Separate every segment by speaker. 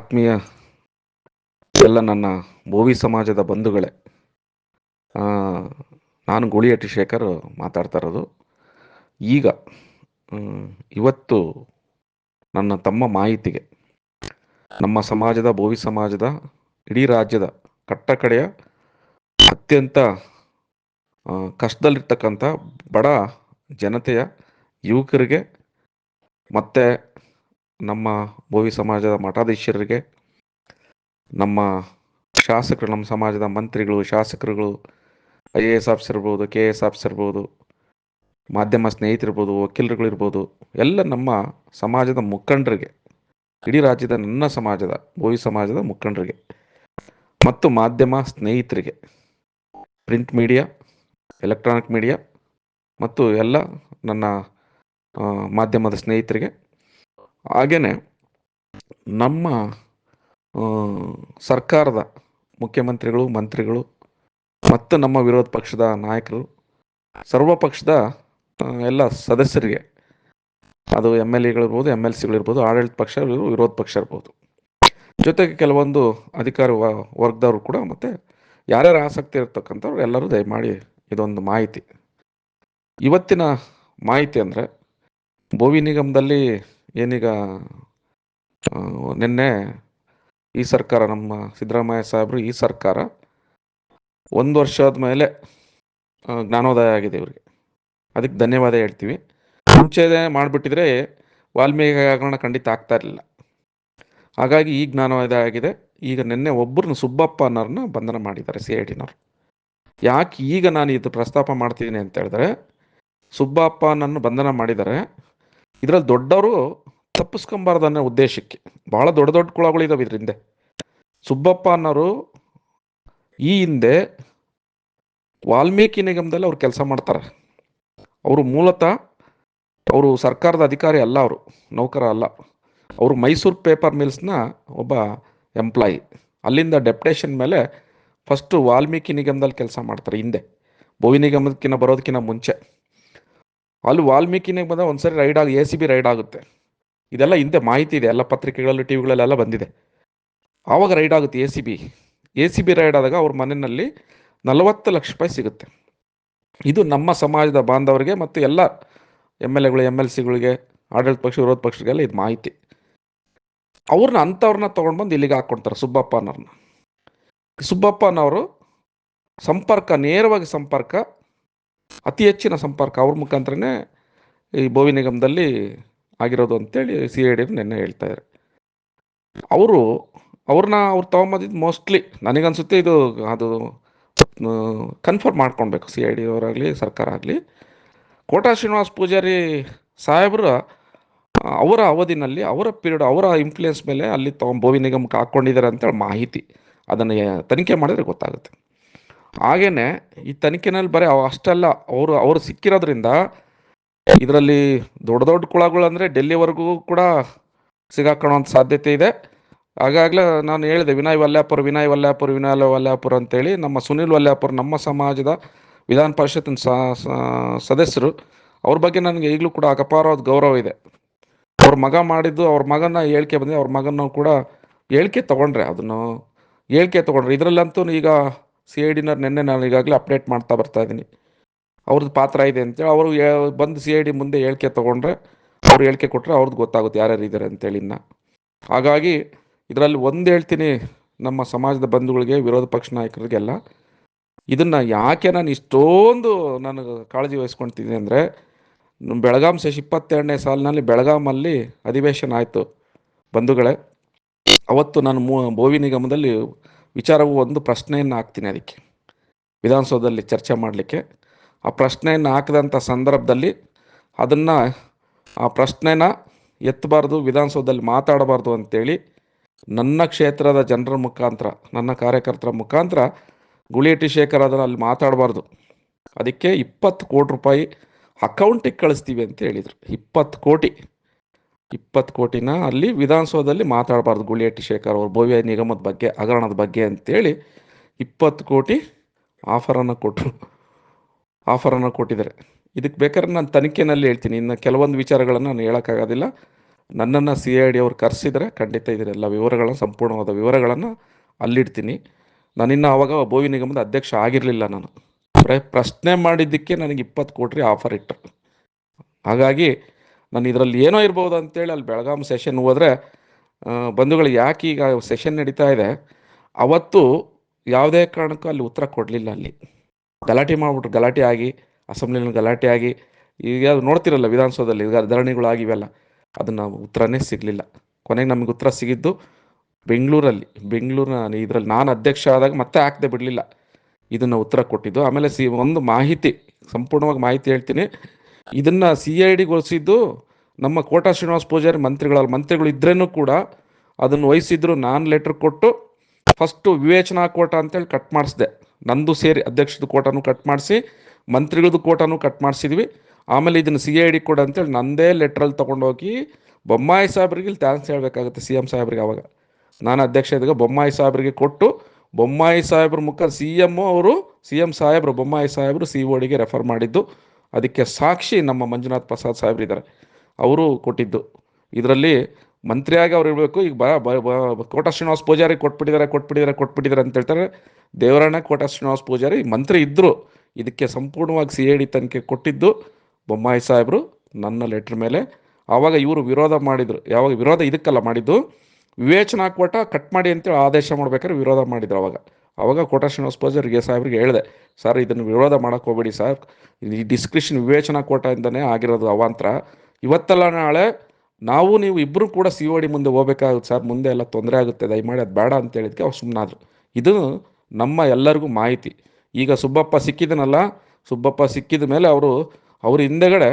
Speaker 1: ಆತ್ಮೀಯ ಎಲ್ಲ ನನ್ನ ಬೋವಿ ಸಮಾಜದ ಬಂಧುಗಳೇ, ಆ, ನಾನು ಗೂಳಿಹಟ್ಟಿ ಶೇಖರ್ ಮಾತಾಡ್ತಾ ಇರೋದು. ಈಗ ಇವತ್ತು ನನ್ನ ತಮ್ಮ ಮಾಹಿತಿಗೆ ನಮ್ಮ ಸಮಾಜದ ಬೋವಿ ಸಮಾಜದ ಇಡೀ ರಾಜ್ಯದ ಕಟ್ಟಕಡೆಯ ಅತ್ಯಂತ ಕಷ್ಟದಲ್ಲಿರ್ತಕ್ಕಂಥ ಬಡ ಜನತೆಯ ಯುವಕರಿಗೆ ಮತ್ತು ನಮ್ಮ ಬೋವಿ ಸಮಾಜದ ಮಠಾಧೀಶರಿಗೆ, ನಮ್ಮ ಶಾಸಕರು, ನಮ್ಮ ಸಮಾಜದ ಮಂತ್ರಿಗಳು, ಶಾಸಕರುಗಳು, IAS ಆಫೀಸರ್ ಇರ್ಬೋದು, KS ಆಫೀಸರ್ ಇರ್ಬೋದು, ಮಾಧ್ಯಮ ಸ್ನೇಹಿತರಿರ್ಬೋದು, ವಕೀಲರುಗಳಿರ್ಬೋದು, ಎಲ್ಲ ನಮ್ಮ ಸಮಾಜದ ಮುಖಂಡರಿಗೆ, ಇಡೀ ರಾಜ್ಯದ ನನ್ನ ಸಮಾಜದ ಬೋವಿ ಸಮಾಜದ ಮುಖಂಡರಿಗೆ ಮತ್ತು ಮಾಧ್ಯಮ ಸ್ನೇಹಿತರಿಗೆ, ಪ್ರಿಂಟ್ ಮೀಡಿಯಾ, ಎಲೆಕ್ಟ್ರಾನಿಕ್ ಮೀಡಿಯಾ ಮತ್ತು ಎಲ್ಲ ನನ್ನ ಮಾಧ್ಯಮದ ಸ್ನೇಹಿತರಿಗೆ, ಹಾಗೆಯೇ ನಮ್ಮ ಸರ್ಕಾರದ ಮುಖ್ಯಮಂತ್ರಿಗಳು, ಮಂತ್ರಿಗಳು ಮತ್ತು ನಮ್ಮ ವಿರೋಧ ಪಕ್ಷದ ನಾಯಕರು, ಸರ್ವ ಪಕ್ಷದ ಎಲ್ಲ ಸದಸ್ಯರಿಗೆ, ಅದು MLAಗಳಿರ್ಬೋದು, MLCಗಳಿರ್ಬೋದು, ಆಡಳಿತ ಪಕ್ಷ ವಿರೋಧ ಪಕ್ಷ ಇರ್ಬೋದು, ಜೊತೆಗೆ ಕೆಲವೊಂದು ಅಧಿಕಾರಿ ವರ್ಗದವರು ಕೂಡ, ಮತ್ತು ಯಾರ್ಯಾರು ಆಸಕ್ತಿ ಇರ್ತಕ್ಕಂಥವ್ರು ಎಲ್ಲರೂ ದಯಮಾಡಿ ಇದೊಂದು ಮಾಹಿತಿ. ಇವತ್ತಿನ ಮಾಹಿತಿ ಅಂದರೆ, ಬೋವಿ ನಿಗಮದಲ್ಲಿ ಏನೀಗ ನಿನ್ನೆ ಈ ಸರ್ಕಾರ, ನಮ್ಮ ಸಿದ್ದರಾಮಯ್ಯ ಸಾಹೇಬರು, ಈ ಸರ್ಕಾರ 1 ವರ್ಷದ ಮೇಲೆ ಜ್ಞಾನೋದಯ ಆಗಿದೆ ಇವರಿಗೆ. ಅದಕ್ಕೆ ಧನ್ಯವಾದ ಹೇಳ್ತೀವಿ. ಮುಂಚೆನೇ ಮಾಡಿಬಿಟ್ಟಿದ್ರೆ ವಾಲ್ಮೀಕಿ ಹಗರಣ ಖಂಡಿತ ಆಗ್ತಾ ಇರಲಿಲ್ಲ. ಹಾಗಾಗಿ ಈ ಜ್ಞಾನೋದಯ ಆಗಿದೆ. ಈಗ ನಿನ್ನೆ ಒಬ್ಬರನ್ನ, ಸುಬ್ಬಪ್ಪ ಅನ್ನೋರನ್ನ ಬಂಧನ ಮಾಡಿದ್ದಾರೆ CIDನವರು. ಯಾಕೆ ಈಗ ನಾನು ಇದು ಪ್ರಸ್ತಾಪ ಮಾಡ್ತಿದ್ದೀನಿ ಅಂತ ಹೇಳಿದ್ರೆ, ಸುಬ್ಬಪ್ಪ ಅನ್ನನ್ನು ಬಂಧನ ಮಾಡಿದ್ದಾರೆ. ಇದರಲ್ಲಿ ದೊಡ್ಡವರು ತಪ್ಪಿಸ್ಕೊಂಬಾರ್ದು ಅನ್ನೋ ಉದ್ದೇಶಕ್ಕೆ ಭಾಳ ದೊಡ್ಡ ದೊಡ್ಡ ಕುಳಗಳಿದ್ದಾವೆ ಇದ್ರ ಹಿಂದೆ. ಸುಬ್ಬಪ್ಪ ಅನ್ನೋರು ಈ ಹಿಂದೆ ವಾಲ್ಮೀಕಿ ನಿಗಮದಲ್ಲಿ ಅವ್ರು ಕೆಲಸ ಮಾಡ್ತಾರೆ. ಅವರು ಮೂಲತಃ ಅವರು ಸರ್ಕಾರದ ಅಧಿಕಾರಿ ಅಲ್ಲ, ಅವರು ನೌಕರ ಅಲ್ಲ. ಅವರು ಮೈಸೂರು ಪೇಪರ್ ಮಿಲ್ಸ್ನ ಒಬ್ಬ ಎಂಪ್ಲಾಯಿ. ಅಲ್ಲಿಂದ ಡೆಪ್ಟೇಷನ್ ಮೇಲೆ ಫಸ್ಟು ವಾಲ್ಮೀಕಿ ನಿಗಮದಲ್ಲಿ ಕೆಲಸ ಮಾಡ್ತಾರೆ. ಹಿಂದೆ ಬೋವಿ ನಿಗಮಕ್ಕಿಂತ ಬರೋದಕ್ಕಿಂತ ಮುಂಚೆ ಅಲ್ಲಿ ವಾಲ್ಮೀಕಿ ನಿಗಮದ ಒಂದ್ಸರಿ ರೈಡ್ ಆಗಿ ACB ರೈಡ್ ಆಗುತ್ತೆ. ಇದೆಲ್ಲ ಹಿಂದೆ ಮಾಹಿತಿ ಇದೆ, ಎಲ್ಲ ಪತ್ರಿಕೆಗಳಲ್ಲಿ, TVಗಳಲ್ಲೆಲ್ಲ ಬಂದಿದೆ. ಆವಾಗ ರೈಡ್ ಆಗುತ್ತೆ ACB ರೈಡ್ ಆದಾಗ ಅವ್ರ ಮನೆಯಲ್ಲಿ 40 ಲಕ್ಷ ರೂಪಾಯಿ ಸಿಗುತ್ತೆ. ಇದು ನಮ್ಮ ಸಮಾಜದ ಬಾಂಧವರಿಗೆ ಮತ್ತು ಎಲ್ಲ MLAಗಳು, MLCಗಳಿಗೆ, ಆಡಳಿತ ಪಕ್ಷ, ವಿರೋಧ ಪಕ್ಷಗಳಿಗೆಲ್ಲ ಇದು ಮಾಹಿತಿ. ಅಂಥವ್ರನ್ನ ತೊಗೊಂಡ್ಬಂದು ಇಲ್ಲಿಗೆ ಹಾಕ್ಕೊಡ್ತಾರೆ ಸುಬ್ಬಪ್ಪನವ್ರನ್ನ. ಸುಬ್ಬಪ್ಪನವರು ನೇರವಾಗಿ ಸಂಪರ್ಕ, ಅತಿ ಹೆಚ್ಚಿನ ಸಂಪರ್ಕ ಅವ್ರ ಮುಖಾಂತರನೇ ಈ ಬೋವಿ ನಿಗಮದಲ್ಲಿ ಆಗಿರೋದು ಅಂತೇಳಿ CID ನಿನ್ನೆ ಹೇಳ್ತಾ ಇದ್ದಾರೆ. ಅವ್ರನ್ನ ತೊಗೊಂಬಂದಿದ್ದು ಮೋಸ್ಟ್ಲಿ ನನಗನ್ಸುತ್ತೆ ಇದು ಅದು ಕನ್ಫರ್ಮ್ ಮಾಡ್ಕೊಳ್ಬೇಕು, CID ಅವರಾಗಲಿ ಸರ್ಕಾರ ಆಗಲಿ. ಕೋಟಾ ಶ್ರೀನಿವಾಸ ಪೂಜಾರಿ ಸಾಹೇಬರು ಅವರ ಅವಧಿನಲ್ಲಿ, ಅವರ ಪೀರಿಯಡ್, ಅವರ ಇನ್ಫ್ಲೂಯೆನ್ಸ್ ಮೇಲೆ ಅಲ್ಲಿ ಬೋವಿ ನಿಗಮಕ್ಕೆ ಹಾಕ್ಕೊಂಡಿದ್ದಾರೆ ಅಂತೇಳಿ ಮಾಹಿತಿ. ಅದನ್ನು ತನಿಖೆ ಮಾಡಿದ್ರೆ ಗೊತ್ತಾಗುತ್ತೆ. ಹಾಗೆಯೇ ಈ ತನಿಖೆನಲ್ಲಿ ಬರೀ ಅಷ್ಟೆಲ್ಲ ಅವರು ಸಿಕ್ಕಿರೋದ್ರಿಂದ ಇದರಲ್ಲಿ ದೊಡ್ಡ ದೊಡ್ಡ ಕುಳಗಳು ಅಂದರೆ ಡೆಲ್ಲಿವರೆಗೂ ಕೂಡ ಸಿಗಾಕೊಳ್ಳೋಂಥ ಸಾಧ್ಯತೆ ಇದೆ. ಆಗಾಗಲೇ ನಾನು ಹೇಳಿದೆ, ವಿನಯ್ ವಲ್ಯಾಪುರ್ ಅಂತೇಳಿ ನಮ್ಮ ಸುನಿಲ್ ವಲ್ಯಾಪುರ್, ನಮ್ಮ ಸಮಾಜದ ವಿಧಾನ ಪರಿಷತ್ತಿನ ಸದಸ್ಯರು. ಅವ್ರ ಬಗ್ಗೆ ನನಗೆ ಈಗಲೂ ಕೂಡ ಅಪಾರವಾದ ಗೌರವ ಇದೆ. ಅವ್ರ ಮಗ ಮಾಡಿದ್ದು, ಅವ್ರ ಮಗನ ಹೇಳಿಕೆ ಬಂದಿದೆ, ಅವ್ರ ಮಗನ ಕೂಡ ಹೇಳಿಕೆ ತೊಗೊಂಡ್ರೆ ಇದರಲ್ಲಂತೂ ಈಗ CIDನವ್ರು ನಿನ್ನೆ ನಾನು ಈಗಾಗಲೇ ಅಪ್ಡೇಟ್ ಮಾಡ್ತಾ ಬರ್ತಾ ಇದ್ದೀನಿ, ಅವ್ರದ್ದು ಪಾತ್ರ ಇದೆ ಅಂತೇಳಿ. ಅವರು ಬಂದು CID ಮುಂದೆ ಹೇಳಿಕೆ ತೊಗೊಂಡ್ರೆ, ಅವ್ರು ಹೇಳಿಕೆ ಕೊಟ್ಟರೆ ಅವ್ರದ್ದು ಗೊತ್ತಾಗುತ್ತೆ ಯಾರ್ಯಾರು ಇದ್ದಾರೆ ಅಂತೇಳಿ. ಹಾಗಾಗಿ ಇದರಲ್ಲಿ ಒಂದು ಹೇಳ್ತೀನಿ ನಮ್ಮ ಸಮಾಜದ ಬಂಧುಗಳಿಗೆ, ವಿರೋಧ ಪಕ್ಷ ನಾಯಕರಿಗೆಲ್ಲ, ಇದನ್ನು ಯಾಕೆ ನಾನು ಇಷ್ಟೊಂದು ಕಾಳಜಿ ವಹಿಸ್ಕೊಳ್ತಿದ್ದೀನಿ ಅಂದರೆ, ಬೆಳಗಾಂ ಸೆಷನ್ 22ನೇ ಸಾಲಿನಲ್ಲಿ ಬೆಳಗಾಮಲ್ಲಿ ಅಧಿವೇಶನ ಆಯಿತು ಬಂಧುಗಳೇ. ಅವತ್ತು ನಾನು ಬೋವಿ ನಿಗಮದಲ್ಲಿ ವಿಚಾರವು ಒಂದು ಪ್ರಶ್ನೆಯನ್ನು ಹಾಕ್ತೀನಿ, ಅದಕ್ಕೆ ವಿಧಾನಸೌಧದಲ್ಲಿ ಚರ್ಚೆ ಮಾಡಲಿಕ್ಕೆ. ಆ ಪ್ರಶ್ನೆಯನ್ನು ಹಾಕಿದಂಥ ಸಂದರ್ಭದಲ್ಲಿ ಆ ಪ್ರಶ್ನೆನ ಎತ್ತಬಾರ್ದು, ವಿಧಾನಸೌಧದಲ್ಲಿ ಮಾತಾಡಬಾರ್ದು ಅಂತೇಳಿ ನನ್ನ ಕ್ಷೇತ್ರದ ಜನರ ಮುಖಾಂತರ, ನನ್ನ ಕಾರ್ಯಕರ್ತರ ಮುಖಾಂತರ ಗೂಳಿಹಟ್ಟಿ ಶೇಖರ್ ಅದನ್ನು ಅಲ್ಲಿ ಮಾತಾಡಬಾರ್ದು, ಅದಕ್ಕೆ 20 ಕೋಟಿ ರೂಪಾಯಿ ಅಕೌಂಟಿಗೆ ಕಳಿಸ್ತೀವಿ ಅಂತ ಹೇಳಿದರು. 20 ಕೋಟಿನ ಅಲ್ಲಿ ವಿಧಾನಸೌಧದಲ್ಲಿ ಮಾತಾಡಬಾರ್ದು ಗೂಳಿಹಟ್ಟಿ ಶೇಖರ್ ಅವರು ಬೋವಿ ನಿಗಮದ ಬಗ್ಗೆ, ಹಗರಣದ ಬಗ್ಗೆ ಅಂತೇಳಿ 20 ಕೋಟಿ ಆಫರನ್ನು ಕೊಟ್ಟಿದ್ದಾರೆ. ಇದಕ್ಕೆ ಬೇಕಾದ್ರೆ ನಾನು ತನಿಖೆಯಲ್ಲಿ ಹೇಳ್ತೀನಿ. ಇನ್ನು ಕೆಲವೊಂದು ವಿಚಾರಗಳನ್ನು ನಾನು ಹೇಳೋಕ್ಕಾಗೋದಿಲ್ಲ, ನನ್ನನ್ನು CID ಅವ್ರು ಕರೆಸಿದರೆ ಖಂಡಿತ ಇದರೆಲ್ಲ ವಿವರಗಳನ್ನು, ಸಂಪೂರ್ಣವಾದ ವಿವರಗಳನ್ನು ಅಲ್ಲಿಡ್ತೀನಿ. ನಾನಿನ್ನು ಆವಾಗ ಬೋವಿ ನಿಗಮದ ಅಧ್ಯಕ್ಷ ಆಗಿರಲಿಲ್ಲ. ನಾನು ಪ್ರಶ್ನೆ ಮಾಡಿದ್ದಕ್ಕೆ ನನಗೆ 20 ಕೋಟಿ ಆಫರ್ ಇಟ್ಟರು. ಹಾಗಾಗಿ ನಾನು ಇದರಲ್ಲಿ ಏನೋ ಇರ್ಬೋದು ಅಂತೇಳಿ ಅಲ್ಲಿ ಬೆಳಗಾಂ ಸೆಷನ್ ಹೋದರೆ, ಬಂಧುಗಳು ಯಾಕೆ ಈಗ ಸೆಷನ್ ನಡೀತಾ ಇದೆ, ಅವತ್ತು ಯಾವುದೇ ಕಾರಣಕ್ಕೂ ಅಲ್ಲಿ ಉತ್ತರ ಕೊಡಲಿಲ್ಲ. ಅಲ್ಲಿ ಗಲಾಟೆ ಮಾಡಿಬಿಟ್ರು. ಗಲಾಟೆ ಆಗಿ ಅಸೆಂಬ್ಲಿನಲ್ಲಿ ಗಲಾಟೆ ಆಗಿ, ಈಗ ಅದು ನೋಡ್ತಿರಲ್ಲ ವಿಧಾನಸೌಧದಲ್ಲಿ ಈಗ ಧರಣಿಗಳಾಗಿವೆಲ್ಲ, ಅದನ್ನು ಉತ್ತರನೇ ಸಿಗಲಿಲ್ಲ. ಕೊನೆಗೆ ನಮಗೆ ಉತ್ತರ ಸಿಗಿದ್ದು ಬೆಂಗಳೂರಿನ ಇದರಲ್ಲಿ ನಾನು ಅಧ್ಯಕ್ಷ ಆದಾಗ ಮತ್ತೆ ಹಾಕದೆ ಬಿಡಲಿಲ್ಲ, ಇದನ್ನು ಉತ್ತರ ಕೊಟ್ಟಿದ್ದು. ಆಮೇಲೆ ಒಂದು ಮಾಹಿತಿ, ಸಂಪೂರ್ಣವಾಗಿ ಮಾಹಿತಿ ಹೇಳ್ತೀನಿ. ಇದನ್ನು CIDಗೊಳಿಸಿದ್ದು ನಮ್ಮ ಕೋಟಾ ಶ್ರೀನಿವಾಸ ಪೂಜಾರಿ ಮಂತ್ರಿಗಳು ಇದ್ರೇನೂ ಕೂಡ ಅದನ್ನು ವಹಿಸಿದ್ರು. ನಾನು ಲೆಟ್ರ್ ಕೊಟ್ಟು ಫಸ್ಟು ವಿವೇಚನಾ ಕೋಟ ಅಂತೇಳಿ ಕಟ್ ಮಾಡಿಸಿದೆ. ನಂದು ಸೇರಿ ಅಧ್ಯಕ್ಷದ ಕೋಟನೂ ಕಟ್ ಮಾಡಿಸಿ, ಮಂತ್ರಿಗಳದ್ದು ಕೋಟನೂ ಕಟ್ ಮಾಡಿಸಿದ್ವಿ. ಆಮೇಲೆ ಇದನ್ನು CID ಕೊಡು ಅಂತೇಳಿ ನಂದೇ ಲೆಟ್ರಲ್ಲಿ ತೊಗೊಂಡೋಗಿ ಬೊಮ್ಮಾಯಿ ಸಾಹೇಬ್ರಿಗೆ ಇಲ್ಲಿ ಥ್ಯಾಂಕ್ಸ್ ಹೇಳಬೇಕಾಗುತ್ತೆ. CM ಸಾಹೇಬ್ರಿಗೆ ಆವಾಗ ನಾನು ಅಧ್ಯಕ್ಷ ಇದ್ದಾಗ ಬೊಮ್ಮಾಯಿ ಸಾಹೇಬ್ರಿಗೆ ಕೊಟ್ಟು, ಬೊಮ್ಮಾಯಿ ಸಾಹೇಬ್ರ ಮುಖ CM ಸಾಹೇಬ್ರು ಬೊಮ್ಮಾಯಿ ಸಾಹೇಬ್ರು CODಗೆ ರೆಫರ್ ಮಾಡಿದ್ದು. ಅದಕ್ಕೆ ಸಾಕ್ಷಿ ನಮ್ಮ ಮಂಜುನಾಥ್ ಪ್ರಸಾದ್ ಸಾಹೇಬ್ರಿದ್ದಾರೆ, ಅವರು ಕೊಟ್ಟಿದ್ದು. ಇದರಲ್ಲಿ ಮಂತ್ರಿಯಾಗಿ ಅವ್ರು ಇರಬೇಕು. ಈಗ ಕೋಟಾ ಶ್ರೀನಿವಾಸ ಪೂಜಾರಿ ಕೊಟ್ಬಿಟ್ಟಿದ್ದಾರೆ ಅಂತ ಹೇಳ್ತಾರೆ. ದೇವರಣ್ಣ ಕೋಟಾ ಶ್ರೀನಿವಾಸ ಪೂಜಾರಿ ಮಂತ್ರಿ ಇದ್ದರು. ಇದಕ್ಕೆ ಸಂಪೂರ್ಣವಾಗಿ CID ತನಿಖೆ ಕೊಟ್ಟಿದ್ದು ಬೊಮ್ಮಾಯಿ ಸಾಹೇಬರು ನನ್ನ ಲೆಟ್ರ್ ಮೇಲೆ. ಆವಾಗ ಇವರು ವಿರೋಧ ಮಾಡಿದರು. ಯಾವಾಗ ವಿರೋಧ ಇದಕ್ಕಲ್ಲ ಮಾಡಿದ್ದು, ವಿವೇಚನಾ ಕೋಟ ಕಟ್ ಮಾಡಿ ಅಂತೇಳಿ ಆದೇಶ ಮಾಡ್ಬೇಕಾದ್ರೆ ವಿರೋಧ ಮಾಡಿದ್ರು. ಆವಾಗ ಕೋಟಾ ಶ್ರೀನಿವಾಸ ಪೂಜಾರಿಗೆ ಸಾಹೇಬ್ರಿಗೆ ಹೇಳಿದೆ, ಸರ್ ಇದನ್ನು ವಿರೋಧ ಮಾಡೋಕ್ಕೆ ಹೋಗಬೇಡಿ ಸರ್, ಈ ಡಿಸ್ಕ್ರಿಷನ್ ವಿವೇಚನಾ ಕೋಟದಿಂದನೇ ಆಗಿರೋದು ಅವಾಂತರ. ಇವತ್ತಲ್ಲ ನಾಳೆ ನೀವು ಇಬ್ಬರು ಕೂಡ COD ಮುಂದೆ ಹೋಗ್ಬೇಕಾಗುತ್ತೆ ಸರ್, ಮುಂದೆ ಎಲ್ಲ ತೊಂದರೆ ಆಗುತ್ತೆ, ದಯಮಾಡಿ ಅದು ಬೇಡ ಅಂತ ಹೇಳಿದ್ಕೆ ಅವ್ರು ಸುಮ್ಮನಾದ್ರು. ಇದು ನಮ್ಮ ಎಲ್ಲರಿಗೂ ಮಾಹಿತಿ. ಈಗ ಸುಬ್ಬಪ್ಪ ಸಿಕ್ಕಿದ ಮೇಲೆ ಅವರು ಹಿಂದೆಗಡೆ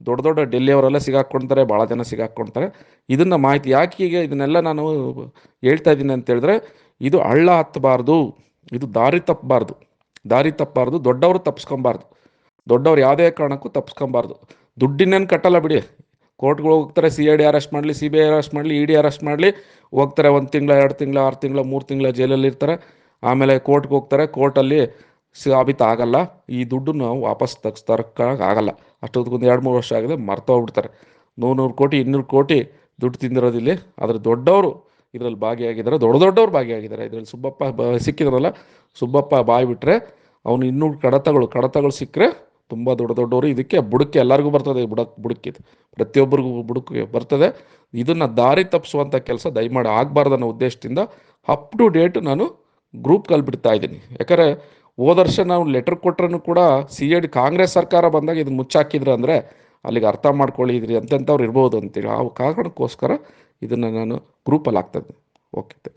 Speaker 1: ದೊಡ್ಡ ಡೆಲ್ಲಿಯವರೆಲ್ಲ ಸಿಗಾಕ್ಕೊಳ್ತಾರೆ, ಭಾಳ ಜನ ಸಿಗಾಕ್ಕೊಳ್ತಾರೆ. ಇದನ್ನು ಮಾಹಿತಿ ಯಾಕೆ ಈಗ ಇದನ್ನೆಲ್ಲ ನಾನು ಹೇಳ್ತಾ ಇದ್ದೀನಿ ಅಂತ ಹೇಳಿದ್ರೆ, ಇದು ಹಳ್ಳ ಹತ್ತಬಾರ್ದು, ಇದು ದಾರಿ ತಪ್ಪಬಾರ್ದು, ದೊಡ್ಡವರು ತಪ್ಪಿಸ್ಕೊಬಾರ್ದು, ದೊಡ್ಡವ್ರು ಯಾವುದೇ ಕಾರಣಕ್ಕೂ ತಪ್ಪಿಸ್ಕೊಬಾರ್ದು. ದುಡ್ಡಿನೇನು ಕಟ್ಟಲ್ಲ ಬಿಡಿ, ಕೋರ್ಟ್ಗಳು ಹೋಗ್ತಾರೆ, CID ಅರೆಸ್ಟ್ ಮಾಡಲಿ, CBI ಅರೆಸ್ಟ್ ಮಾಡಲಿ, ED ಅರೆಸ್ಟ್ ಮಾಡಲಿ, ಹೋಗ್ತಾರೆ 1 ತಿಂಗಳು 2 ತಿಂಗಳು 6 ತಿಂಗಳು 3 ತಿಂಗಳ ಜೈಲಲ್ಲಿ ಇರ್ತಾರೆ. ಆಮೇಲೆ ಕೋರ್ಟ್ಗೆ ಹೋಗ್ತಾರೆ, ಕೋರ್ಟಲ್ಲಿ ಸಾಬೀತಾಗಲ್ಲ. ಈ ದುಡ್ಡು ನಾವು ವಾಪಸ್ ತರಕ್ಕಾಗಲ್ಲ. ಅಷ್ಟೊತ್ತಿಗೊಂದು 2-3 ವರ್ಷ ಆಗಿದೆ, ಮರ್ತೋಗ್ಬಿಡ್ತಾರೆ. 100 ಕೋಟಿ 200 ಕೋಟಿ ದುಡ್ಡು ತಿಂದಿರೋದಿಲ್ಲಿ. ಅದ್ರ ದೊಡ್ಡವರು ಇದರಲ್ಲಿ ಭಾಗಿಯಾಗಿದ್ದಾರೆ, ದೊಡ್ಡವರು ಭಾಗಿಯಾಗಿದ್ದಾರೆ. ಇದರಲ್ಲಿ ಸಿಕ್ಕಿದ್ರಲ್ಲ, ಸುಬ್ಬಪ್ಪ ಬಾಯಿ ಬಿಟ್ಟರೆ ಅವನು 200 ಕಡತಗಳು ಸಿಕ್ಕರೆ ತುಂಬ ದೊಡ್ಡವರು. ಇದಕ್ಕೆ ಬುಡಕ್ಕೆ ಎಲ್ಲರಿಗೂ ಬರ್ತದೆ, ಬುಡಕ್ಕಿದು ಪ್ರತಿಯೊಬ್ಬರಿಗೂ ಬುಡಕ್ಕೆ ಬರ್ತದೆ. ಇದನ್ನು ದಾರಿ ತಪ್ಪಿಸುವಂಥ ಕೆಲಸ ದಯಮಾಡಿ ಆಗಬಾರ್ದು ಅನ್ನೋ ಉದ್ದೇಶದಿಂದ ಅಪ್ ಟು ಡೇಟ್ ನಾನು ಗ್ರೂಪ್ಗೆ ಬಿಡ್ತಾ ಇದ್ದೀನಿ. ಯಾಕಂದರೆ ಹೋದ ವರ್ಷ ನಾವು ಲೆಟರ್ ಕೊಟ್ಟರೂ ಕೂಡ CID ಕಾಂಗ್ರೆಸ್ ಸರ್ಕಾರ ಬಂದಾಗ ಇದನ್ನು ಮುಚ್ಚಾಕಿದ್ರು ಅಂದರೆ ಅಲ್ಲಿಗೆ ಅರ್ಥ ಮಾಡ್ಕೊಳ್ಳಿ, ಇದ್ರಿ ಅಂತವ್ರು ಇರ್ಬೋದು ಅಂತೇಳಿ ಆ ಕಾರಣಕ್ಕೋಸ್ಕರ ಇದನ್ನು ನಾನು ಗ್ರೂಪಲ್ಲಿ ಹಾಕ್ತಾಯಿದ್ದೀನಿ. ಓಕೆ.